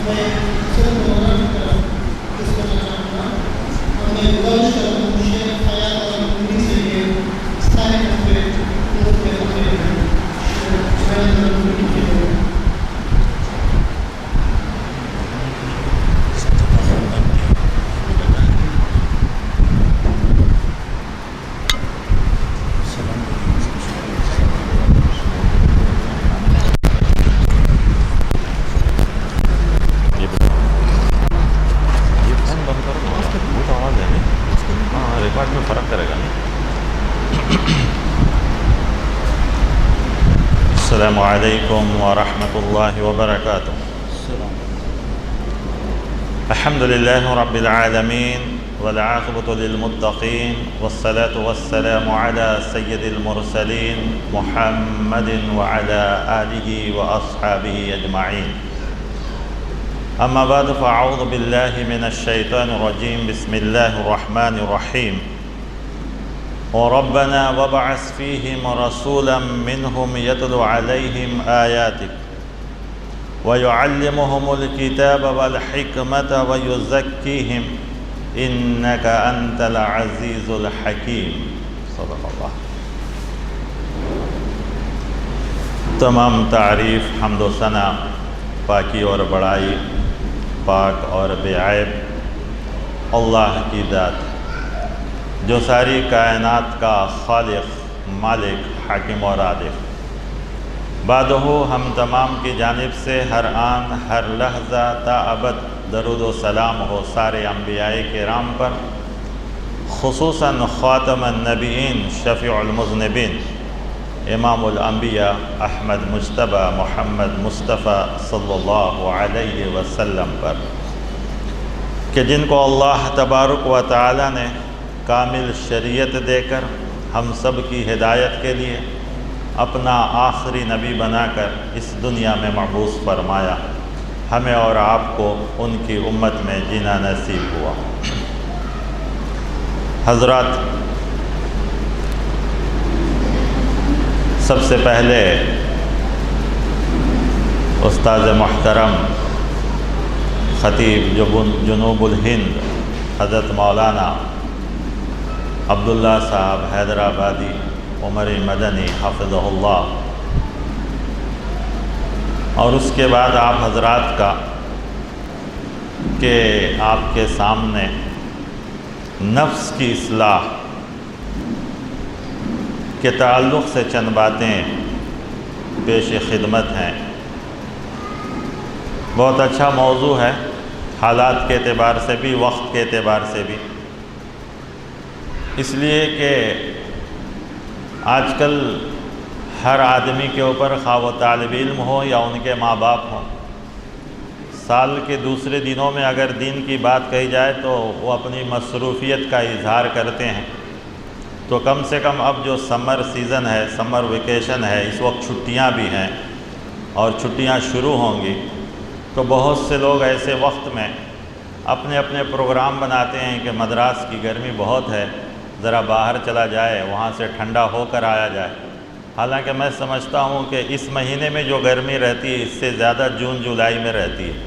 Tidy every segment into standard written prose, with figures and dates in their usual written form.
میں صرف مولانا کی طرف اس کرنا چاہوں گا اور میں گزارش کرتا ہوں شیخ حیات اور مودی سے یہ سارے مسئلے لوگ کے مسئلے ہیں السلام علیکم ورحمۃ اللہ وبرکاتہ. الحمد للہ رب العالمین والعاقبۃ للمتقین والصلاة والسلام علی سید المرسلین محمد وعلی آلہ واصحابہ اجمعین. اما بعد فاعوذ باللہ من الشیطان الرجیم. بسم اللہ الرحمن الرحیم. ربنا وابعث فيهم رسولا منهم يتلو عليهم آياتك ويعلمهم الكتاب والحكمة ويزكيهم إنك أنت العزيز الحكيم. صدق اللہ. تمام تعریف حمد و ثنا پاکی اور بڑائی پاک اور بے عیب اللہ کی ذات جو ساری کائنات کا خالق مالک حاکم اور عادل. بعدہ ہم تمام کی جانب سے ہر آن ہر لحظہ تا ابد درود و سلام ہو سارے انبیاء کرام پر، خصوصاً خاتم النبیین شفیع المذنبین امام الانبیاء احمد مجتبی محمد مصطفیٰ صلی اللہ علیہ وسلم پر، کہ جن کو اللہ تبارک و تعالی نے کامل شریعت دے کر ہم سب کی ہدایت کے لیے اپنا آخری نبی بنا کر اس دنیا میں مبعوث فرمایا. ہمیں اور آپ کو ان کی امت میں جینا نصیب ہوا. حضرات، سب سے پہلے استاد محترم خطیب جنوب الہند حضرت مولانا عبداللہ صاحب حیدرآبادی عمری مدنی حفظہ اللہ، اور اس کے بعد آپ حضرات کا کہ آپ کے سامنے نفس کی اصلاح کے تعلق سے چند باتیں پیش خدمت ہیں. بہت اچھا موضوع ہے، حالات کے اعتبار سے بھی وقت کے اعتبار سے بھی، اس لیے کہ آج کل ہر آدمی کے اوپر خواہ وہ طالب علم ہو یا ان کے ماں باپ ہوں، سال کے دوسرے دنوں میں اگر دین کی بات کہی جائے تو وہ اپنی مصروفیت کا اظہار کرتے ہیں. تو کم سے کم اب جو سمر سیزن ہے، سمر ویکیشن ہے، اس وقت چھٹیاں بھی ہیں اور چھٹیاں شروع ہوں گی، تو بہت سے لوگ ایسے وقت میں اپنے اپنے پروگرام بناتے ہیں کہ مدراس کی گرمی بہت ہے، ذرا باہر چلا جائے، وہاں سے ٹھنڈا ہو کر آیا جائے. حالانکہ میں سمجھتا ہوں کہ اس مہینے میں جو گرمی رہتی ہے اس سے زیادہ جون جولائی میں رہتی ہے.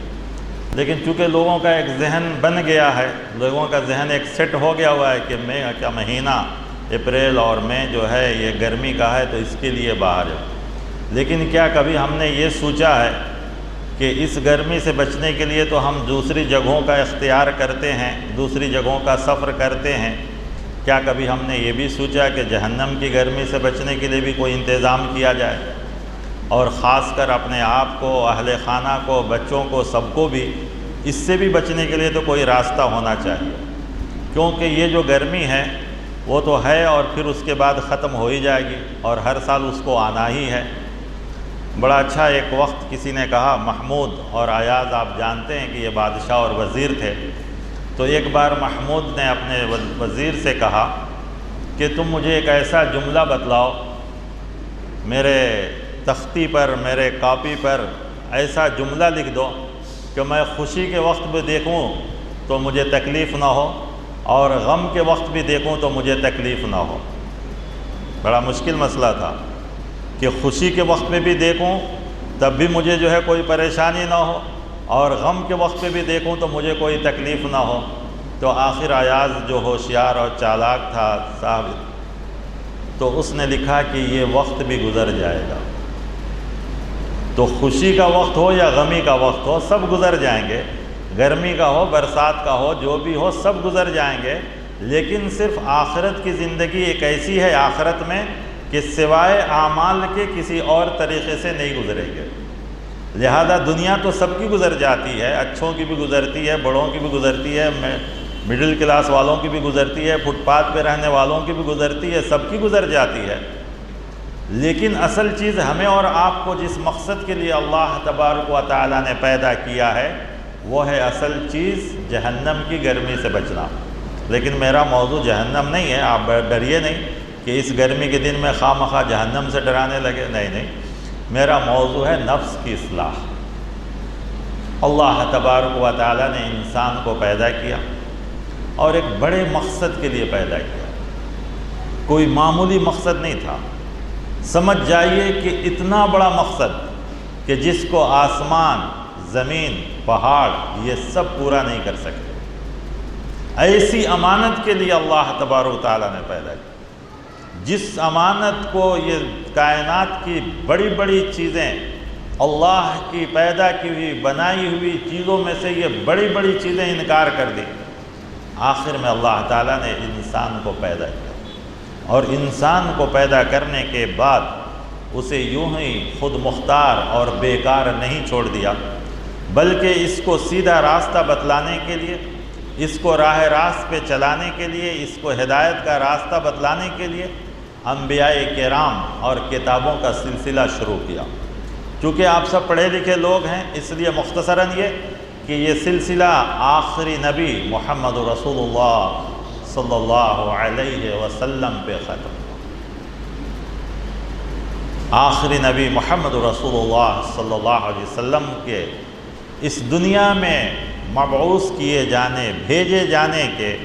لیکن چونکہ لوگوں کا ایک ذہن بن گیا ہے، لوگوں کا ذہن ایک سیٹ ہو گیا ہوا ہے کہ مئی کا مہینہ اپریل اور مئی جو ہے یہ گرمی کا ہے، تو اس کے لیے باہر ہے. لیکن کیا کبھی ہم نے یہ سوچا ہے کہ اس گرمی سے بچنے کے لیے تو ہم دوسری جگہوں کا اختیار کرتے ہیں، دوسری جگہوں کا سفر کرتے ہیں، کیا کبھی ہم نے یہ بھی سوچا کہ جہنم کی گرمی سے بچنے کے لیے بھی کوئی انتظام کیا جائے، اور خاص کر اپنے آپ کو، اہل خانہ کو، بچوں کو، سب کو بھی اس سے بھی بچنے کے لیے تو کوئی راستہ ہونا چاہیے. کیونکہ یہ جو گرمی ہے وہ تو ہے اور پھر اس کے بعد ختم ہو ہی جائے گی، اور ہر سال اس کو آنا ہی ہے. بڑا اچھا ایک وقت کسی نے کہا، محمود اور ایاز آپ جانتے ہیں کہ یہ بادشاہ اور وزیر تھے، تو ایک بار محمود نے اپنے وزیر سے کہا کہ تم مجھے ایک ایسا جملہ بتلاؤ، میرے تختی پر، میرے کاپی پر ایسا جملہ لکھ دو کہ میں خوشی کے وقت بھی دیکھوں تو مجھے تکلیف نہ ہو، اور غم کے وقت بھی دیکھوں تو مجھے تکلیف نہ ہو. بڑا مشکل مسئلہ تھا کہ خوشی کے وقت میں بھی دیکھوں تب بھی مجھے جو ہے کوئی پریشانی نہ ہو، اور غم کے وقت پہ بھی دیکھوں تو مجھے کوئی تکلیف نہ ہو، تو آخر ایاز جو ہوشیار اور چالاک تھا صاحب، تو اس نے لکھا کہ یہ وقت بھی گزر جائے گا، تو خوشی کا وقت ہو یا غمی کا وقت ہو سب گزر جائیں گے، گرمی کا ہو برسات کا ہو جو بھی ہو سب گزر جائیں گے، لیکن صرف آخرت کی زندگی ایک ایسی ہے آخرت میں کہ سوائے اعمال کے کسی اور طریقے سے نہیں گزرے گے۔ لہذا دنیا تو سب کی گزر جاتی ہے، اچھوں کی بھی گزرتی ہے، بڑوں کی بھی گزرتی ہے، مڈل کلاس والوں کی بھی گزرتی ہے، فٹ پاتھ پہ رہنے والوں کی بھی گزرتی ہے، سب کی گزر جاتی ہے، لیکن اصل چیز ہمیں اور آپ کو جس مقصد کے لیے اللہ تبارک و تعالیٰ نے پیدا کیا ہے وہ ہے اصل چیز جہنم کی گرمی سے بچنا۔ لیکن میرا موضوع جہنم نہیں ہے، آپ ڈریے نہیں کہ اس گرمی کے دن میں خواہ مخواہ جہنم سے ڈرانے لگے، نہیں، میرا موضوع ہے نفس کی اصلاح۔ اللہ تبارک و تعالیٰ نے انسان کو پیدا کیا اور ایک بڑے مقصد کے لیے پیدا کیا، کوئی معمولی مقصد نہیں تھا۔ سمجھ جائیے کہ اتنا بڑا مقصد کہ جس کو آسمان، زمین، پہاڑ یہ سب پورا نہیں کر سکتے، ایسی امانت کے لیے اللہ تبارک و تعالیٰ نے پیدا کیا، جس امانت کو یہ کائنات کی بڑی بڑی چیزیں، اللہ کی پیدا کی ہوئی بنائی ہوئی چیزوں میں سے یہ بڑی بڑی چیزیں انکار کر دی، آخر میں اللہ تعالیٰ نے انسان کو پیدا کیا، اور انسان کو پیدا کرنے کے بعد اسے یوں ہی خود مختار اور بیکار نہیں چھوڑ دیا، بلکہ اس کو سیدھا راستہ بتلانے کے لیے، اس کو راہ راست پہ چلانے کے لیے، اس کو ہدایت کا راستہ بتلانے کے لیے انبیاء کرام اور کتابوں کا سلسلہ شروع کیا۔ چونکہ آپ سب پڑھے لکھے لوگ ہیں اس لیے مختصراً یہ کہ یہ سلسلہ آخری نبی محمد رسول اللہ صلی اللہ علیہ وسلم پہ ختم ہوا۔ آخری نبی محمد رسول اللہ صلی اللہ علیہ وسلم کے اس دنیا میں مبعوث کیے جانے، بھیجے جانے کے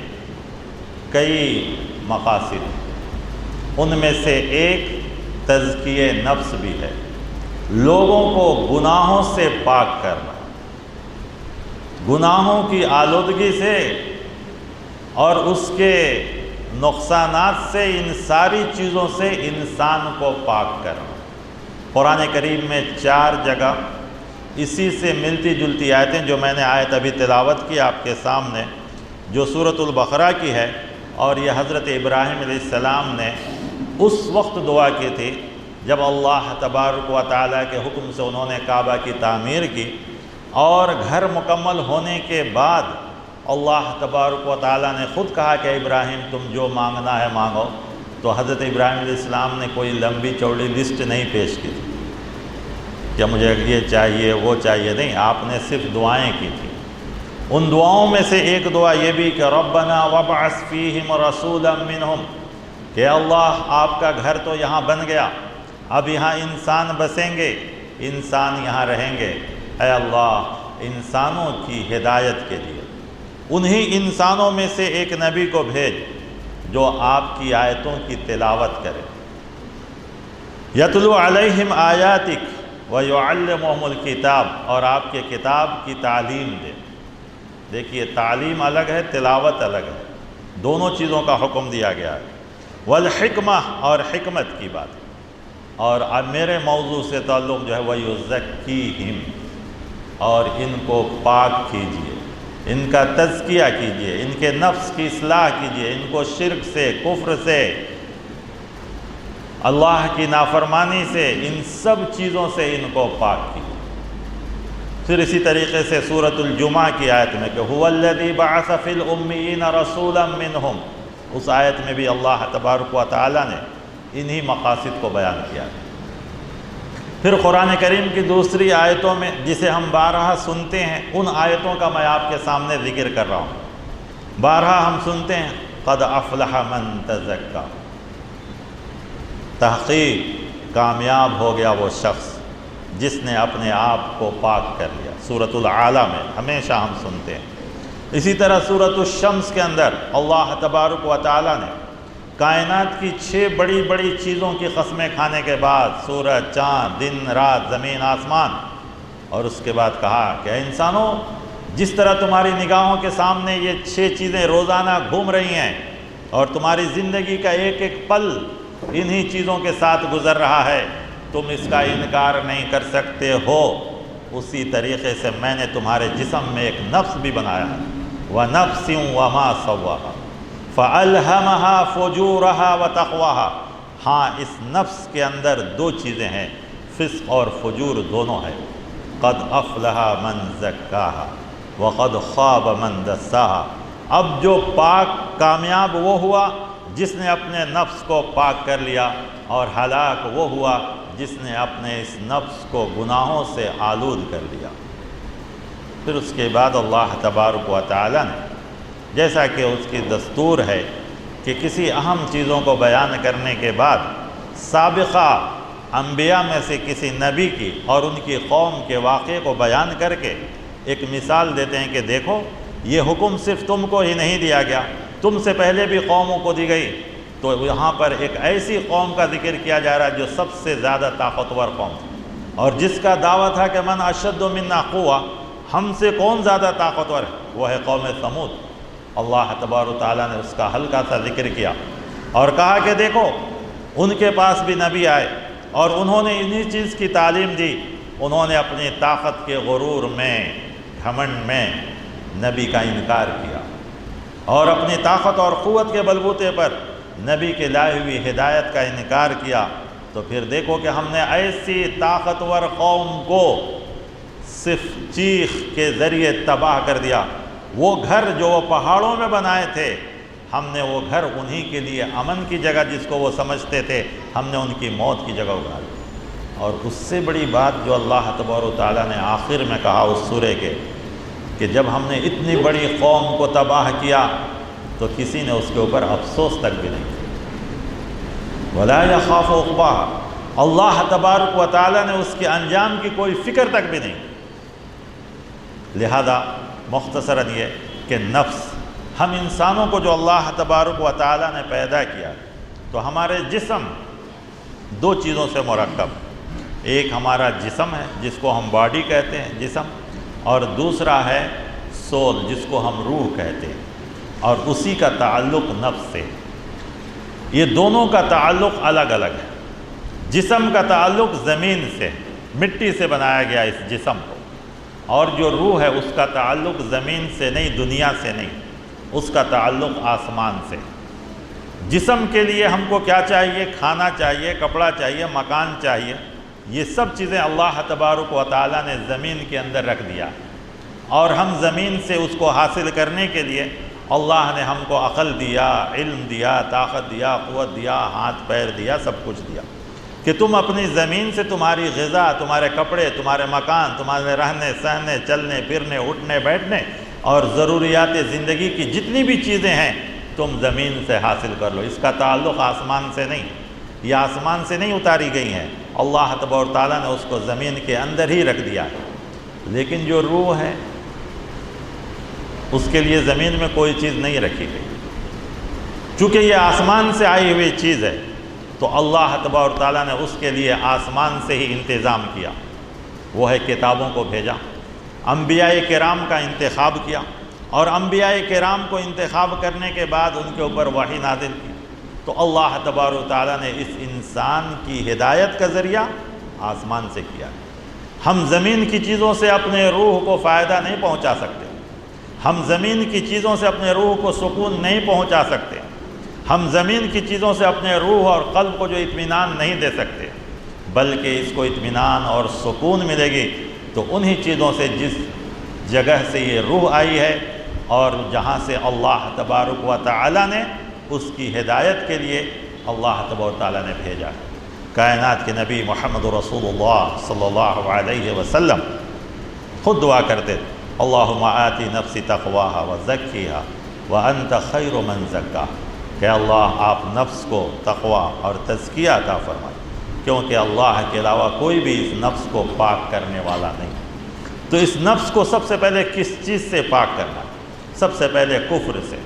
کئی مقاصد، ان میں سے ایک تزکیہ نفس بھی ہے، لوگوں کو گناہوں سے پاک کرنا، گناہوں کی آلودگی سے اور اس کے نقصانات سے، ان ساری چیزوں سے انسان کو پاک کرنا۔ قرآن کریم میں 4 جگہ اسی سے ملتی جلتی آیتیں، جو میں نے آیت ابھی تلاوت کی آپ کے سامنے، جو سورۃ البقرہ کی ہے، اور یہ حضرت ابراہیم علیہ السلام نے اس وقت دعا کی تھی جب اللہ تبارک و تعالیٰ کے حکم سے انہوں نے کعبہ کی تعمیر کی، اور گھر مکمل ہونے کے بعد اللہ تبارک و تعالیٰ نے خود کہا کہ ابراہیم تم جو مانگنا ہے مانگو، تو حضرت ابراہیم علیہ السلام نے کوئی لمبی چوڑی لسٹ نہیں پیش کی تھی کہ مجھے یہ چاہیے وہ چاہیے، نہیں، آپ نے صرف دعائیں کی تھیں۔ ان دعاؤں میں سے ایک دعا یہ بھی کہ ربنا وابعث فیہم رسولا منہم، کہ اللہ آپ کا گھر تو یہاں بن گیا، اب یہاں انسان بسیں گے، انسان یہاں رہیں گے، اے اللہ انسانوں کی ہدایت کے لیے انہی انسانوں میں سے ایک نبی کو بھیج جو آپ کی آیتوں کی تلاوت کرے، یتلو علیہم آیاتک وَيُعَلِّمُهُمُ الْكِتَابَ، اور آپ کے کتاب کی تعلیم دے۔ دیکھیے تعلیم الگ ہے، تلاوت الگ ہے، دونوں چیزوں کا حکم دیا گیا ہے۔ والحکمہ، اور حکمت کی بات، اور اب میرے موضوع سے تعلق جو ہے وَيُزَكِّيهِمْ، اور ان کو پاک کیجئے، ان کا تزکیہ کیجئے، ان کے نفس کی اصلاح کیجئے، ان کو شرک سے، کفر سے، اللہ کی نافرمانی سے، ان سب چیزوں سے ان کو پاک کی۔ پھر اسی طریقے سے سورۃ الجمعہ کی آیت میں کہ هُوَ الَّذِي بَعَثَ فِي الْأُمِّيِّينَ رَسُولًا مِّنْهُمْ، اس آیت میں بھی اللہ تبارک و تعالیٰ نے انہی مقاصد کو بیان کیا۔ پھر قرآن کریم کی دوسری آیتوں میں جسے ہم بارہا سنتے ہیں، ان آیتوں کا میں آپ کے سامنے ذکر کر رہا ہوں۔ بارہا ہم سنتے ہیں قد افلح من تزکا، تحقیق کامیاب ہو گیا وہ شخص جس نے اپنے آپ کو پاک کر لیا، سورۃ الاعلیٰ میں ہمیشہ ہم سنتے ہیں۔ اسی طرح سورۃ الشمس کے اندر اللہ تبارک و تعالیٰ نے کائنات کی 6 بڑی بڑی چیزوں کی قسمیں کھانے کے بعد، سورج، چاند، دن، رات، زمین، آسمان، اور اس کے بعد کہا کہ اے انسانوں، جس طرح تمہاری نگاہوں کے سامنے یہ 6 چیزیں روزانہ گھوم رہی ہیں اور تمہاری زندگی کا ایک ایک پل انہی چیزوں کے ساتھ گزر رہا ہے، تم اس کا انکار نہیں کر سکتے ہو، اسی طریقے سے میں نے تمہارے جسم میں ایک نفس بھی بنایا ہے، وَنَفْسٍ وَمَا سَوَّاهَا فَأَلْهَمَهَا فُجُورَهَا وَتَقْوَاهَا۔ ہاں، اس نفس کے اندر 2 چیزیں ہیں، فسق اور فجور دونوں ہیں۔ قَدْ أَفْلَحَ مَنْ زَكَّاهَا وَقَدْ خَابَ مَنْ دَسَّاهَا۔ اب جو پاک کامیاب وہ ہوا جس نے اپنے نفس کو پاک کر لیا، اور ہلاک وہ ہوا جس نے اپنے اس نفس کو گناہوں سے آلود کر لیا۔ پھر اس کے بعد اللہ تبارک و تعالی نے، جیسا کہ اس کی دستور ہے کہ کسی اہم چیزوں کو بیان کرنے کے بعد سابقہ انبیاء میں سے کسی نبی کی اور ان کی قوم کے واقعے کو بیان کر کے ایک مثال دیتے ہیں کہ دیکھو، یہ حکم صرف تم کو ہی نہیں دیا گیا، تم سے پہلے بھی قوموں کو دی گئی۔ تو یہاں پر ایک ایسی قوم کا ذکر کیا جا رہا ہے جو سب سے زیادہ طاقتور قوم تھی، اور جس کا دعویٰ تھا کہ من اشد منا قوہ، ہم سے کون زیادہ طاقتور ہے، وہ ہے قوم سمود۔ اللہ تبارک و تعالیٰ نے اس کا ہلکا سا ذکر کیا اور کہا کہ دیکھو، ان کے پاس بھی نبی آئے اور انہوں نے انہی چیز کی تعلیم دی، انہوں نے اپنی طاقت کے غرور میں، گھمنڈ میں نبی کا انکار کیا، اور اپنی طاقت اور قوت کے بلبوتے پر نبی کے لائے ہوئی ہدایت کا انکار کیا۔ تو پھر دیکھو کہ ہم نے ایسی طاقتور قوم کو صرف چیخ کے ذریعے تباہ کر دیا۔ وہ گھر جو وہ پہاڑوں میں بنائے تھے، ہم نے وہ گھر انہی کے لیے امن کی جگہ جس کو وہ سمجھتے تھے، ہم نے ان کی موت کی جگہ بنا دی۔ اور اس سے بڑی بات جو اللہ تبارک و تعالیٰ نے آخر میں کہا اس سورے کے، کہ جب ہم نے اتنی بڑی قوم کو تباہ کیا تو کسی نے اس کے اوپر افسوس تک بھی نہیں کیا۔ وَلَا يَخَافُ عُقْبَاهَا، اللہ تبارک و تعالیٰ نے اس کے انجام کی کوئی فکر تک بھی نہیں۔ لہذا مختصراً یہ کہ نفس، ہم انسانوں کو جو اللہ تبارک و تعالیٰ نے پیدا کیا، تو ہمارے جسم 2 چیزوں سے مرکب، ایک ہمارا جسم ہے جس کو ہم باڈی کہتے ہیں، جسم، اور دوسرا ہے سول جس کو ہم روح کہتے ہیں، اور اسی کا تعلق نفس سے۔ یہ دونوں کا تعلق الگ الگ ہے۔ جسم کا تعلق زمین سے، مٹی سے بنایا گیا اس جسم کو، اور جو روح ہے اس کا تعلق زمین سے نہیں، دنیا سے نہیں، اس کا تعلق آسمان سے۔ جسم کے لیے ہم کو کیا چاہیے؟ کھانا چاہیے، کپڑا چاہیے، مکان چاہیے۔ یہ سب چیزیں اللہ تبارک و تعالیٰ نے زمین کے اندر رکھ دیا، اور ہم زمین سے اس کو حاصل کرنے کے لیے اللہ نے ہم کو عقل دیا، علم دیا، طاقت دیا، قوت دیا، ہاتھ پیر دیا، سب کچھ دیا کہ تم اپنی زمین سے تمہاری غذا، تمہارے کپڑے، تمہارے مکان، تمہارے رہنے سہنے، چلنے پھرنے، اٹھنے بیٹھنے اور ضروریات زندگی کی جتنی بھی چیزیں ہیں تم زمین سے حاصل کر لو۔ اس کا تعلق آسمان سے نہیں، یہ آسمان سے نہیں اتاری گئی ہیں، اللہ تبارک و تعالیٰ نے اس کو زمین کے اندر ہی رکھ دیا ہے۔ لیکن جو روح ہے اس کے لیے زمین میں کوئی چیز نہیں رکھی گئی، چونکہ یہ آسمان سے آئی ہوئی چیز ہے، تو اللہ تبارک و تعالیٰ نے اس کے لیے آسمان سے ہی انتظام کیا۔ وہ ہے کتابوں کو بھیجا، انبیاء کرام کا انتخاب کیا، اور انبیاء کرام کو انتخاب کرنے کے بعد ان کے اوپر وحی نازل کی۔ تو اللہ تبارک و تعالیٰ نے اس انسان کی ہدایت کا ذریعہ آسمان سے کیا۔ ہم زمین کی چیزوں سے اپنے روح کو فائدہ نہیں پہنچا سکتے، ہم زمین کی چیزوں سے اپنے روح کو سکون نہیں پہنچا سکتے، ہم زمین کی چیزوں سے اپنے روح اور قلب کو جو اطمینان نہیں دے سکتے، بلکہ اس کو اطمینان اور سکون ملے گی تو انہی چیزوں سے جس جگہ سے یہ روح آئی ہے اور جہاں سے اللہ تبارک و تعالیٰ نے اس کی ہدایت کے لیے اللہ تبارک و تعالیٰ نے بھیجا ہے۔ کائنات کے نبی محمد رسول اللہ صلی اللہ علیہ وسلم خود دعا کرتے تھے، اللہم آتی نفسی تقواہا وزکیہا وانت خیر من زکاہا، کہ اللہ آپ نفس کو تقوی اور تزکیہ عطا فرمائے، کیونکہ اللہ کے علاوہ کوئی بھی اس نفس کو پاک کرنے والا نہیں۔ تو اس نفس کو سب سے پہلے کس چیز سے پاک کرنا ہے؟ سب سے پہلے کفر سے۔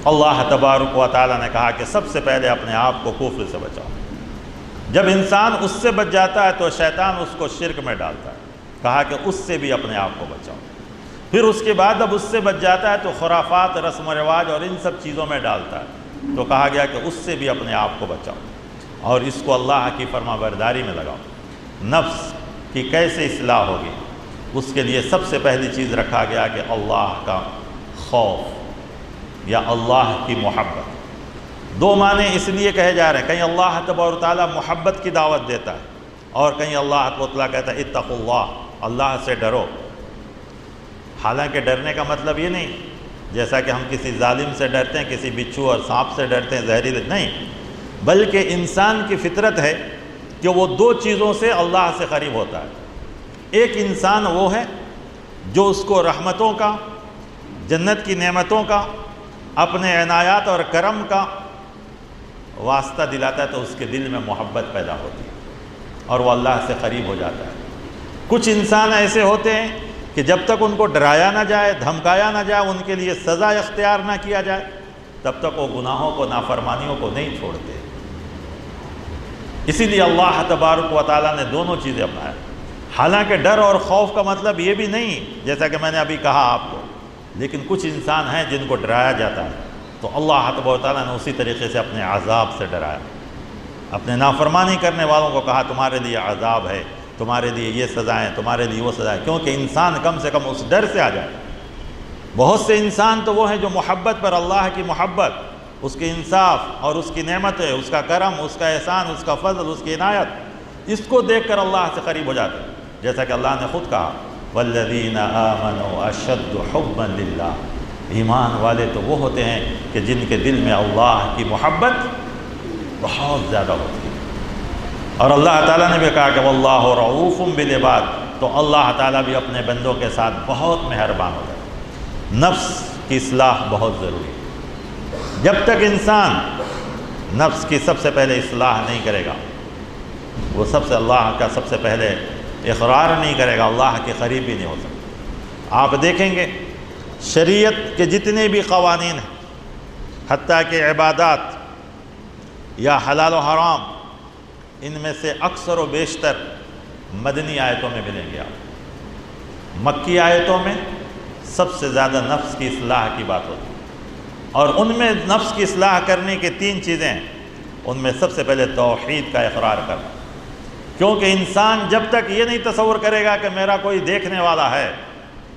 اللہ تبارک و تعالیٰ نے کہا کہ سب سے پہلے اپنے آپ کو کفر سے بچاؤ۔ جب انسان اس سے بچ جاتا ہے تو شیطان اس کو شرک میں ڈالتا ہے، کہا کہ اس سے بھی اپنے آپ کو بچاؤ۔ پھر اس کے بعد اب اس سے بچ جاتا ہے تو خرافات، رسم و رواج اور ان سب چیزوں میں ڈالتا ہے، تو کہا گیا کہ اس سے بھی اپنے آپ کو بچاؤ اور اس کو اللہ کی فرما برداری میں لگاؤ۔ نفس کی کیسے اصلاح ہوگی؟ اس کے لیے سب سے پہلی چیز رکھا گیا کہ اللہ کا خوف یا اللہ کی محبت۔ دو معنی اس لیے کہے جا رہے ہیں، کہیں اللہ تبارک و تعالیٰ محبت کی دعوت دیتا ہے اور کہیں اللہ تبارک و تعالیٰ کہتا ہے اتقوا اللہ، اللہ سے ڈرو۔ حالانکہ ڈرنے کا مطلب یہ نہیں جیسا کہ ہم کسی ظالم سے ڈرتے ہیں، کسی بچھو اور سانپ سے ڈرتے ہیں، زہریلے نہیں، بلکہ انسان کی فطرت ہے کہ وہ دو چیزوں سے اللہ سے قریب ہوتا ہے۔ ایک انسان وہ ہے جو اس کو رحمتوں کا، جنت کی نعمتوں کا، اپنے عنایات اور کرم کا واسطہ دلاتا ہے تو اس کے دل میں محبت پیدا ہوتی ہے اور وہ اللہ سے قریب ہو جاتا ہے۔ کچھ انسان ایسے ہوتے ہیں کہ جب تک ان کو ڈرایا نہ جائے، دھمکایا نہ جائے، ان کے لیے سزا اختیار نہ کیا جائے، تب تک وہ گناہوں کو، نافرمانیوں کو نہیں چھوڑتے۔ اسی لیے اللہ تبارک و تعالیٰ نے دونوں چیزیں اپنایا۔ حالانکہ ڈر اور خوف کا مطلب یہ بھی نہیں جیسا کہ میں نے ابھی کہا آپ کو، لیکن کچھ انسان ہیں جن کو ڈرایا جاتا ہے تو اللہ تبارک و تعالیٰ نے اسی طریقے سے اپنے عذاب سے ڈرایا۔ اپنے نافرمانی کرنے والوں کو کہا تمہارے لیے عذاب ہے، تمہارے لیے یہ سزائیں، تمہارے لیے وہ سزائیں، کیونکہ انسان کم سے کم اس ڈر سے آ جائے۔ بہت سے انسان تو وہ ہیں جو محبت پر، اللہ کی محبت، اس کے انصاف اور اس کی نعمتیں، اس کا کرم، اس کا احسان، اس کا فضل، اس کی عنایت، اس کو دیکھ کر اللہ سے قریب ہو جاتے ہیں۔ جیسا کہ اللہ نے خود کہا وَالَّذِينَ آمَنُوا أَشَدُّ حُبًّا لِلَّهِ، ایمان والے تو وہ ہوتے ہیں کہ جن کے دل میں اللہ کی محبت بہت زیادہ ہوتی ہے۔ اور اللہ تعالیٰ نے بھی کہا کہ وَاللَّهُ رَءُوفٌ بِالْعِبَادِ، تو اللہ تعالیٰ بھی اپنے بندوں کے ساتھ بہت مہربان ہوتا ہے۔ نفس کی اصلاح بہت ضروری ہے۔ جب تک انسان نفس کی سب سے پہلے اصلاح نہیں کرے گا، وہ سب سے اللہ کا سب سے پہلے اقرار نہیں کرے گا، اللہ کے قریب بھی نہیں ہو سکتا۔ آپ دیکھیں گے شریعت کے جتنے بھی قوانین ہیں، حتیٰ کہ عبادات یا حلال و حرام، ان میں سے اکثر و بیشتر مدنی آیتوں میں ملیں گے۔ آپ مکی آیتوں میں سب سے زیادہ نفس کی اصلاح کی بات ہوتی ہے، اور ان میں نفس کی اصلاح کرنے کی تین چیزیں ہیں۔ ان میں سب سے پہلے توحید کا اقرار کرنا، کیونکہ انسان جب تک یہ نہیں تصور کرے گا کہ میرا کوئی دیکھنے والا ہے،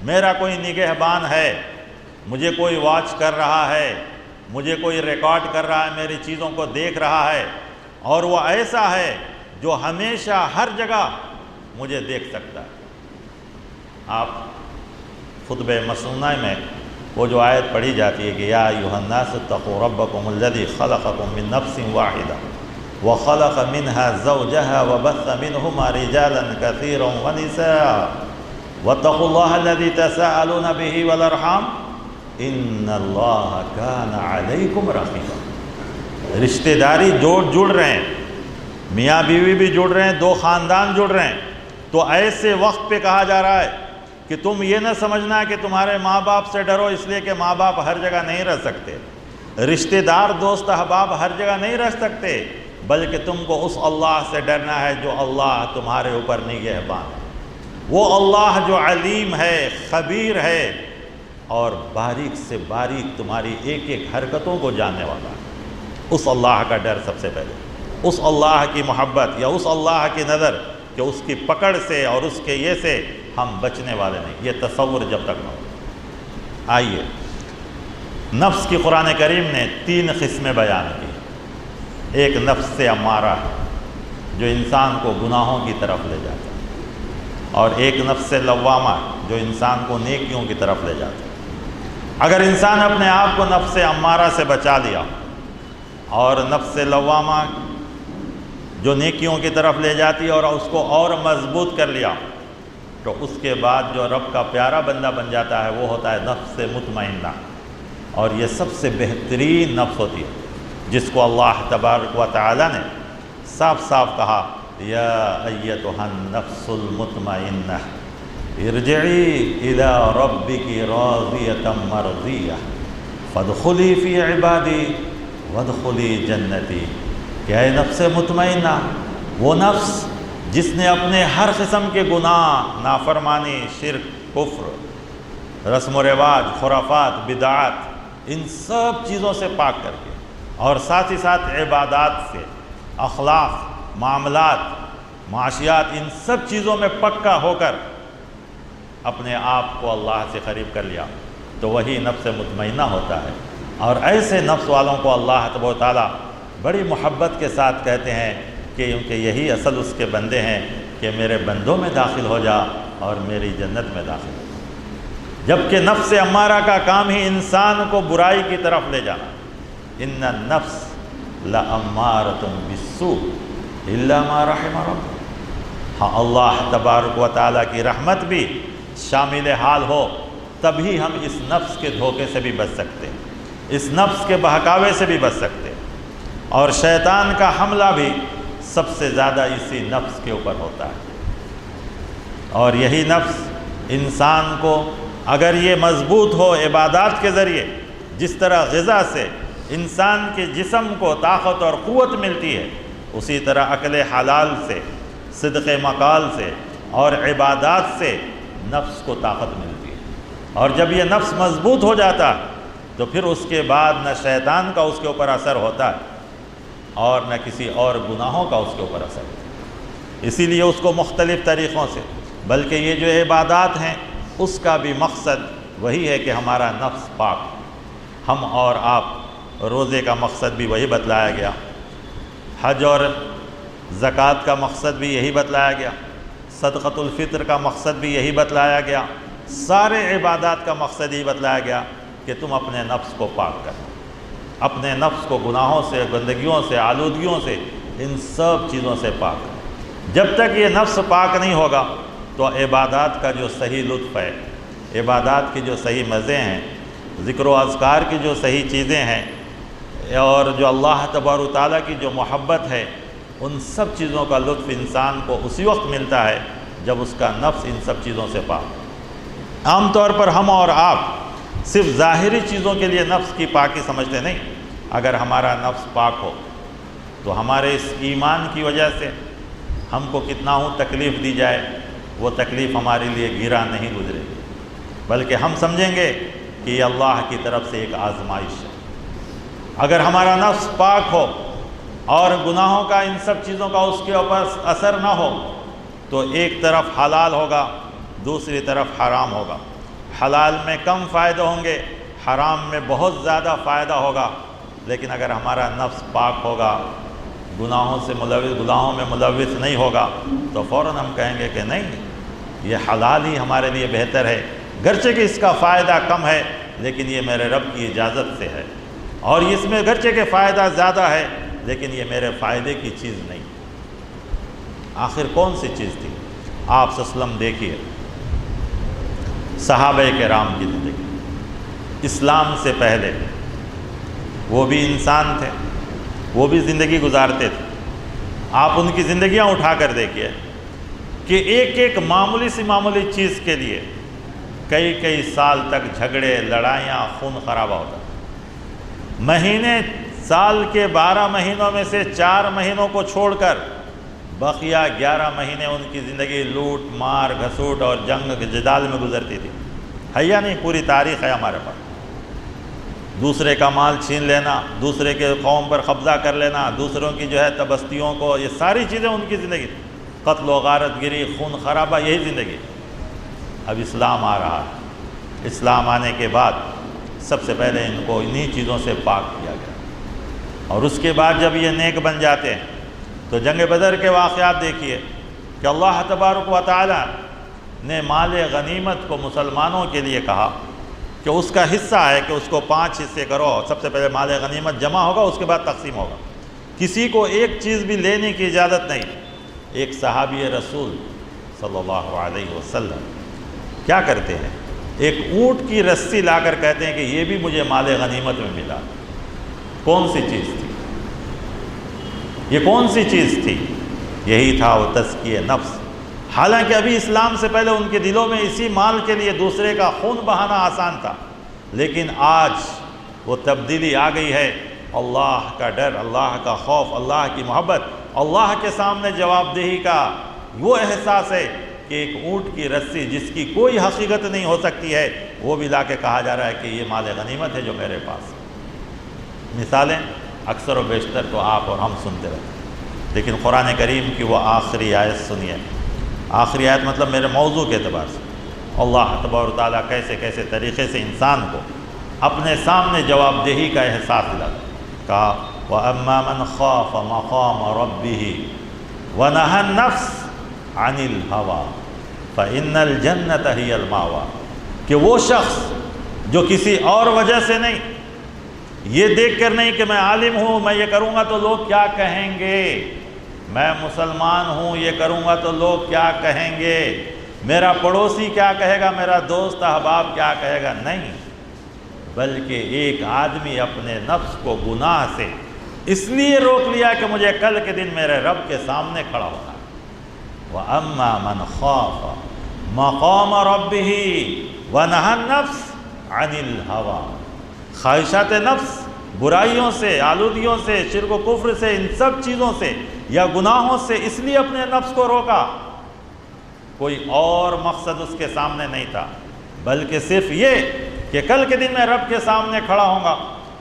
میرا کوئی نگہبان ہے، مجھے کوئی واچ کر رہا ہے، مجھے کوئی ریکارڈ کر رہا ہے، میری چیزوں کو دیکھ رہا ہے، اور وہ ایسا ہے جو ہمیشہ ہر جگہ مجھے دیکھ سکتا ہے۔ آپ خطبہ مسنونہ میں وہ جو آیت پڑھی جاتی ہے کہ یا ایھا الناس اتقوا ربکم الذی خلقکم من نفس واحدہ وخلق منها زوجها وبث منهما رجالا كثيرا ونساء واتقوا الله الذي تساءلون به والارحام ان اللہ کان علیکم رقیبا۔ رشتہ داری جڑ رہے ہیں، میاں بیوی بھی جڑ رہے ہیں، دو خاندان جڑ رہے ہیں، تو ایسے وقت پہ کہا جا رہا ہے کہ تم یہ نہ سمجھنا کہ تمہارے ماں باپ سے ڈرو، اس لیے کہ ماں باپ ہر جگہ نہیں رہ سکتے، رشتہ دار دوست احباب ہر جگہ نہیں رہ سکتے، بلکہ تم کو اس اللہ سے ڈرنا ہے جو اللہ تمہارے اوپر نگہبان ہے، وہ اللہ جو علیم ہے، خبیر ہے، اور باریک سے باریک تمہاری ایک ایک حرکتوں کو جاننے والا ہے۔ اس اللہ کا ڈر سب سے پہلے، اس اللہ کی محبت یا اس اللہ کی نظر کہ اس کی پکڑ سے اور اس کے یہ سے ہم بچنے والے نہیں، یہ تصور جب تک نہ ہو۔ آئیے، نفس کی قرآن کریم نے تین قسمیں بیان کی۔ ایک نفس امارہ جو انسان کو گناہوں کی طرف لے جاتا ہے، اور ایک نفس لوامہ جو انسان کو نیکیوں کی طرف لے جاتا ہے۔ اگر انسان اپنے آپ کو نفس امارہ سے بچا لیا اور نفس لوامہ جو نیکیوں کی طرف لے جاتی ہے اور اس کو اور مضبوط کر لیا، تو اس کے بعد جو رب کا پیارا بندہ بن جاتا ہے وہ ہوتا ہے نفس مطمئنہ، اور یہ سب سے بہترین نفس ہوتی ہے جس کو اللہ تبارک و تعالی نے صاف صاف کہا یا ایتھا النفس المطمئنہ ارجعی الی ربک راضیۃ مرضیہ فادخلی فی عبادی وادخلی جنتی، کہ اے نفس مطمئنہ وہ نفس جس نے اپنے ہر قسم کے گناہ، نافرمانی، شرک، کفر، رسم و رواج، خرافات، بدعات، ان سب چیزوں سے پاک کر کے، اور ساتھ ہی ساتھ عبادات سے، اخلاق، معاملات، معاشیات، ان سب چیزوں میں پکا ہو کر اپنے آپ کو اللہ سے قریب کر لیا، تو وہی نفس مطمئنہ ہوتا ہے۔ اور ایسے نفس والوں کو اللہ تبارک و تعالیٰ بڑی محبت کے ساتھ کہتے ہیں کہ یہی اصل اس کے بندے ہیں کہ میرے بندوں میں داخل ہو جا اور میری جنت میں داخل ہو جا۔ جبکہ نفس امارہ کا کام ہی انسان کو برائی کی طرف لے جانا۔ ان النفس لامارۃ بالسوء الا ما رحم ربک۔ ہاں، اللہ تبارک و تعالیٰ کی رحمت بھی شامل حال ہو تبھی ہم اس نفس کے دھوکے سے بھی بچ سکتے ہیں، اس نفس کے بہکاوے سے بھی بچ سکتے ہیں۔ اور شیطان کا حملہ بھی سب سے زیادہ اسی نفس کے اوپر ہوتا ہے۔ اور یہی نفس انسان کو اگر یہ مضبوط ہو عبادات کے ذریعے، جس طرح غذا سے انسان کے جسم کو طاقت اور قوت ملتی ہے، اسی طرح عقل حلال سے، صدق مقال سے اور عبادات سے نفس کو طاقت ملتی ہے۔ اور جب یہ نفس مضبوط ہو جاتا ہے تو پھر اس کے بعد نہ شیطان کا اس کے اوپر اثر ہوتا ہے اور نہ کسی اور گناہوں کا اس کے اوپر اثر ہوتا ہے۔ اسی لیے اس کو مختلف طریقوں سے، بلکہ یہ جو عبادات ہیں اس کا بھی مقصد وہی ہے کہ ہمارا نفس پاک ہو۔ ہم اور آپ روزے کا مقصد بھی وہی بتلایا گیا، حج اور زکوٰۃ کا مقصد بھی یہی بتلایا گیا، صدقۃ الفطر کا مقصد بھی یہی بتلایا گیا، سارے عبادات کا مقصد یہی بتلایا گیا کہ تم اپنے نفس کو پاک کرو، اپنے نفس کو گناہوں سے، گندگیوں سے، آلودگیوں سے، ان سب چیزوں سے پاک کرو۔ جب تک یہ نفس پاک نہیں ہوگا تو عبادات کا جو صحیح لطف ہے، عبادات کے جو صحیح مزے ہیں، ذکر و اذکار کی جو صحیح چیزیں ہیں، اور جو اللہ تبارک و تعالیٰ کی جو محبت ہے، ان سب چیزوں کا لطف انسان کو اسی وقت ملتا ہے جب اس کا نفس ان سب چیزوں سے پاک۔ عام طور پر ہم اور آپ صرف ظاہری چیزوں کے لیے نفس کی پاکی سمجھتے نہیں۔ اگر ہمارا نفس پاک ہو تو ہمارے اس ایمان کی وجہ سے ہم کو کتنا تکلیف دی جائے، وہ تکلیف ہمارے لیے گرا نہیں گزرے گی، بلکہ ہم سمجھیں گے کہ یہ اللہ کی طرف سے ایک آزمائش ہے۔ اگر ہمارا نفس پاک ہو اور گناہوں کا، ان سب چیزوں کا اس کے اوپر اثر نہ ہو تو ایک طرف حلال ہوگا، دوسری طرف حرام ہوگا۔ حلال میں کم فائدہ ہوں گے، حرام میں بہت زیادہ فائدہ ہوگا۔ لیکن اگر ہمارا نفس پاک ہوگا، گناہوں میں ملوث نہیں ہوگا، تو فوراً ہم کہیں گے کہ نہیں، یہ حلال ہی ہمارے لیے بہتر ہے، گرچہ کہ اس کا فائدہ کم ہے لیکن یہ میرے رب کی اجازت سے ہے، اور اس میں گرچہ کہ فائدہ زیادہ ہے لیکن یہ میرے فائدے کی چیز نہیں۔ آخر کون سی چیز تھی؟ آپ صلی اللہ علیہ وسلم دیکھیے صحابہ کرام کی زندگی، اسلام سے پہلے وہ بھی انسان تھے، وہ بھی زندگی گزارتے تھے۔ آپ ان کی زندگیاں اٹھا کر دیکھیے کہ ایک ایک معمولی سی معمولی چیز کے لیے کئی کئی سال تک جھگڑے، لڑائیاں، خون خرابہ ہوتا۔ مہینے، سال کے 12 مہینوں میں سے 4 مہینوں کو چھوڑ کر بقیہ 11 مہینے ان کی زندگی لوٹ مار، گھسوٹ اور جنگ جدال میں گزرتی تھی۔ ہے یا نہیں؟ پوری تاریخ ہے ہمارے پاس۔ دوسرے کا مال چھین لینا، دوسرے کے قوم پر قبضہ کر لینا، دوسروں کی جو ہے تبستیوں کو، یہ ساری چیزیں ان کی زندگی تھی۔ قتل و غارت گری، خون خرابہ، یہی زندگی۔ اب اسلام آ رہا ہے، اسلام آنے کے بعد سب سے پہلے ان کو انہی چیزوں سے پاک کیا گیا، اور اس کے بعد جب یہ نیک بن جاتے ہیں تو جنگ بدر کے واقعات دیکھیے کہ اللہ تبارک و تعالی نے مال غنیمت کو مسلمانوں کے لیے کہا کہ اس کا حصہ ہے کہ اس کو 5 حصے کرو۔ سب سے پہلے مال غنیمت جمع ہوگا، اس کے بعد تقسیم ہوگا، کسی کو ایک چیز بھی لینے کی اجازت نہیں۔ ایک صحابی رسول صلی اللہ علیہ وسلم کیا کرتے ہیں؟ ایک اونٹ کی رسی لا کر کہتے ہیں کہ یہ بھی مجھے مال غنیمت میں ملا۔ کون سی چیز تھی یہ؟ کون سی چیز تھی؟ یہی تھا وہ تزکیہ نفس۔ حالانکہ ابھی اسلام سے پہلے ان کے دلوں میں اسی مال کے لیے دوسرے کا خون بہانا آسان تھا، لیکن آج وہ تبدیلی آ گئی ہے۔ اللہ کا ڈر، اللہ کا خوف، اللہ کی محبت اللہ کے سامنے جواب دہی کا وہ احساس ہے کہ ایک اونٹ کی رسی جس کی کوئی حقیقت نہیں ہو سکتی ہے، وہ بھی لا کے کہا جا رہا ہے کہ یہ مال غنیمت ہے جو میرے پاس ہے۔ مثالیں اکثر و بیشتر تو آپ اور ہم سنتے رہتے ہیں، لیکن قرآن کریم کی وہ آخری آیت سنیے۔ آخری آیت مطلب میرے موضوع کے اعتبار سے اللہ تبارک و تعالیٰ کیسے کیسے طریقے سے انسان کو اپنے سامنے جواب دہی کا احساس دلاتا ہے۔ کہا وَأَمَّا مَنْ خَافَ مَقَامَ رَبِّهِ وَنَهَى النَّفْسَ عَنِ الْهَوَىٰ فَإِنَّ الْجَنَّةَ هِيَ الْمَأْوَىٰ، کہ وہ شخص جو کسی اور وجہ سے نہیں، یہ دیکھ کر نہیں کہ میں عالم ہوں، میں یہ کروں گا تو لوگ کیا کہیں گے، میں مسلمان ہوں یہ کروں گا تو لوگ کیا کہیں گے، میرا پڑوسی کیا کہے گا، میرا دوست احباب کیا کہے گا، نہیں، بلکہ ایک آدمی اپنے نفس کو گناہ سے اس لیے روک لیا کہ مجھے کل کے دن میرے رب کے سامنے کھڑا ہونا ہے۔ وَأَمَّا مَنْ خَافَ مَقَامَ رَبِّهِ وَنَهَى النَّفْسَ عَنِ الْهَوَىٰ، خواہشات نفس، برائیوں سے، آلودگیوں سے، شرک و کفر سے، ان سب چیزوں سے یا گناہوں سے اس لیے اپنے نفس کو روکا، کوئی اور مقصد اس کے سامنے نہیں تھا، بلکہ صرف یہ کہ کل کے دن میں رب کے سامنے کھڑا ہوں گا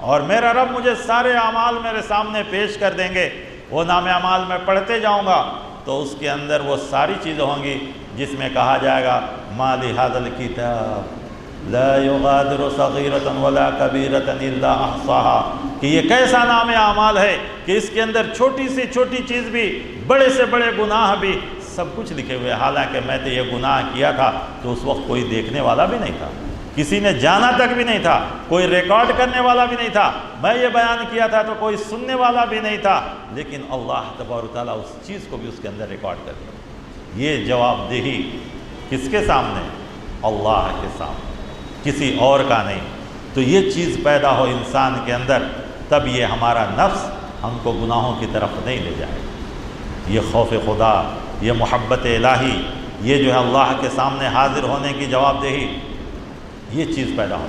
اور میرا رب مجھے سارے اعمال میرے سامنے پیش کر دیں گے، وہ نام اعمال میں پڑھتے جاؤں گا تو اس کے اندر وہ ساری چیزیں ہوں گی جس میں کہا جائے گا مَا لِهَذَا الْكِتَابِ لَا يُغَادِرُ صَغِيرَةً وَلَا كَبِيرَةً إِلَّا أَحْصَاهَا، کہ یہ کیسا نام اعمال ہے کہ اس کے اندر چھوٹی سے چھوٹی چیز بھی، بڑے سے بڑے گناہ بھی، سب کچھ لکھے ہوئے، حالانکہ میں تو یہ گناہ کیا تھا تو اس وقت کوئی دیکھنے والا بھی نہیں تھا، کسی نے جانا تک بھی نہیں تھا، کوئی ریکارڈ کرنے والا بھی نہیں تھا، میں یہ بیان کیا تھا تو کوئی سننے والا بھی نہیں تھا، لیکن اللہ تبارک و تعالیٰ اس چیز کو بھی اس کے اندر ریکارڈ کر دیا۔ یہ جواب دہی کس کے سامنے؟ اللہ کے سامنے، کسی اور کا نہیں۔ تو یہ چیز پیدا ہو انسان کے اندر، تب یہ ہمارا نفس ہم کو گناہوں کی طرف نہیں لے جائے، یہ خوف خدا، یہ محبت الہی، یہ جو ہے اللہ کے سامنے حاضر ہونے کی جواب دہی، یہ چیز پیدا ہو۔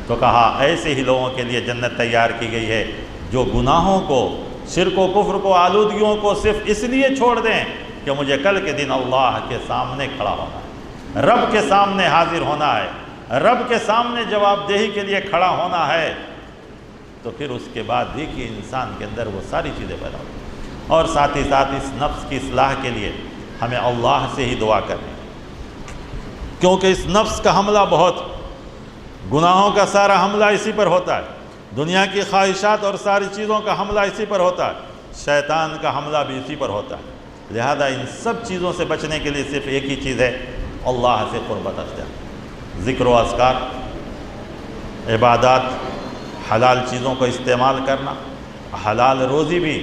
تو کہا ایسے ہی لوگوں کے لیے جنت تیار کی گئی ہے جو گناہوں کو، شرک و کفر کو، آلودگیوں کو صرف اس لیے چھوڑ دیں کہ مجھے کل کے دن اللہ کے سامنے کھڑا ہونا ہے، رب کے سامنے حاضر ہونا ہے، رب کے سامنے جواب دہی کے لیے کھڑا ہونا ہے۔ تو پھر اس کے بعد دیکھیے انسان کے اندر وہ ساری چیزیں پیدا ہوتی ہیں، اور ساتھ ہی ساتھ اس نفس کی اصلاح کے لیے ہمیں اللہ سے ہی دعا کرنی، کیونکہ اس نفس کا حملہ بہت، گناہوں کا سارا حملہ اسی پر ہوتا ہے، دنیا کی خواہشات اور ساری چیزوں کا حملہ اسی پر ہوتا ہے، شیطان کا حملہ بھی اسی پر ہوتا ہے۔ لہذا ان سب چیزوں سے بچنے کے لیے صرف ایک ہی چیز ہے، اللہ سے قربت اختیار، ذکر و اذکار، عبادات، حلال چیزوں کو استعمال کرنا۔ حلال روزی بھی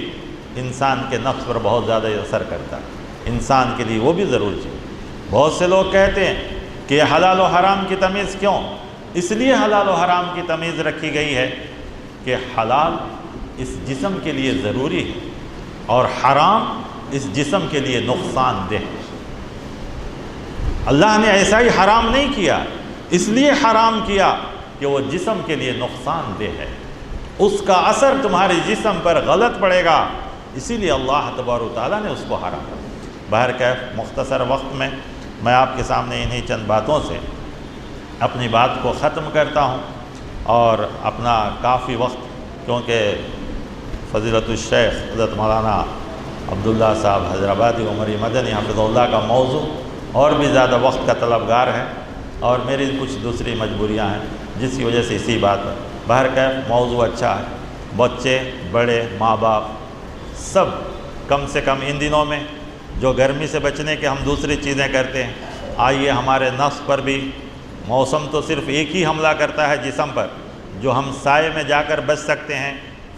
انسان کے نفس پر بہت زیادہ اثر کرتا ہے، انسان کے لیے وہ بھی ضروری چیز۔ بہت سے لوگ کہتے ہیں کہ حلال و حرام کی تمیز کیوں؟ اس لیے حلال و حرام کی تمیز رکھی گئی ہے کہ حلال اس جسم کے لیے ضروری ہے اور حرام اس جسم کے لیے نقصان دہ ہے۔ اللہ نے ایسا ہی حرام نہیں کیا، اس لیے حرام کیا کہ وہ جسم کے لیے نقصان دہ ہے، اس کا اثر تمہارے جسم پر غلط پڑے گا، اسی لیے اللہ تبارک و تعالیٰ نے اس کو حرام کیا۔ بہرکیف مختصر وقت میں میں آپ کے سامنے انہی چند باتوں سے اپنی بات کو ختم کرتا ہوں، اور اپنا کافی وقت، کیونکہ فضیلت الشیخ حضرت مولانا عبداللہ صاحب حیدرآبادی عمری مدنی حفظہ اللہ کا موضوع اور بھی زیادہ وقت کا طلبگار ہے، اور میری کچھ دوسری مجبوریاں ہیں جس کی وجہ سے اسی بات پر۔ بہرکیف موضوع اچھا ہے، بچے، بڑے، ماں باپ سب کم سے کم ان دنوں میں جو گرمی سے بچنے کے ہم دوسری چیزیں کرتے ہیں، آئیے ہمارے نفس پر بھی، موسم تو صرف ایک ہی حملہ کرتا ہے جسم پر، جو ہم سائے میں جا کر بچ سکتے ہیں،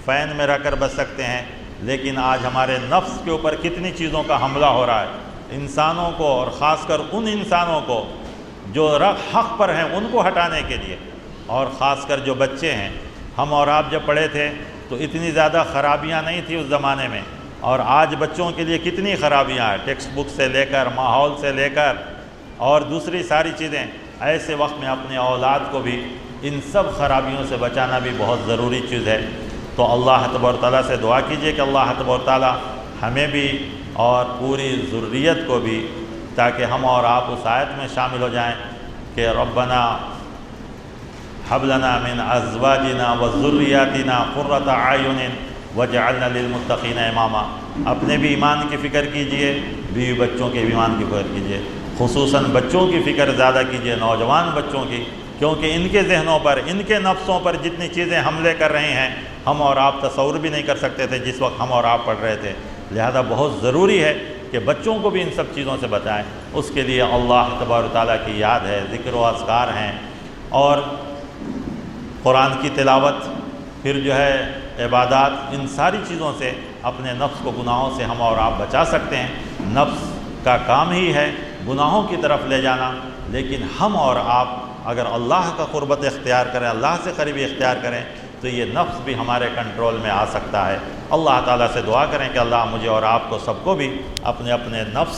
فین میں رہ کر بچ سکتے ہیں، لیکن آج ہمارے نفس کے اوپر کتنی چیزوں کا حملہ ہو رہا ہے۔ انسانوں کو، اور خاص کر ان انسانوں کو جو حق پر ہیں، ان کو ہٹانے کے لیے، اور خاص کر جو بچے ہیں۔ ہم اور آپ جب پڑھے تھے تو اتنی زیادہ خرابیاں نہیں تھیں اس زمانے میں، اور آج بچوں کے لیے کتنی خرابیاں ہیں، ٹیکسٹ بک سے لے کر، ماحول سے لے کر، اور دوسری ساری چیزیں۔ ایسے وقت میں اپنے اولاد کو بھی ان سب خرابیوں سے بچانا بھی بہت ضروری چیز ہے۔ تو اللہ تبارک و تعالیٰ سے دعا کیجئے کہ اللہ تبارک و تعالیٰ ہمیں بھی اور پوری ذریت کو بھی، تاکہ ہم اور آپ اس آیت میں شامل ہو جائیں کہ ربنا هب لنا من ازواجنا وذریاتنا قرۃ اعین وجعلنا للمتقین اماما۔ اپنے بھی ایمان کی فکر کیجئے، بیوی بچوں کے بھی ایمان کی فکر کیجئے، خصوصاً بچوں کی فکر زیادہ کیجئے، نوجوان بچوں کی، کیونکہ ان کے ذہنوں پر، ان کے نفسوں پر جتنی چیزیں حملے کر رہے ہیں ہم اور آپ تصور بھی نہیں کر سکتے تھے جس وقت ہم اور آپ پڑھ رہے تھے۔ لہذا بہت ضروری ہے کہ بچوں کو بھی ان سب چیزوں سے بچائیں۔ اس کے لیے اللہ تبارک و تعالیٰ کی یاد ہے، ذکر و اذکار ہیں، اور قرآن کی تلاوت، پھر جو ہے عبادات، ان ساری چیزوں سے اپنے نفس کو گناہوں سے ہم اور آپ بچا سکتے ہیں۔ نفس کا کام ہی ہے گناہوں کی طرف لے جانا، لیکن ہم اور آپ اگر اللہ کا قربت اختیار کریں، اللہ سے قریبی اختیار کریں، تو یہ نفس بھی ہمارے کنٹرول میں آ سکتا ہے۔ اللہ تعالیٰ سے دعا کریں کہ اللہ مجھے اور آپ کو سب کو بھی اپنے اپنے نفس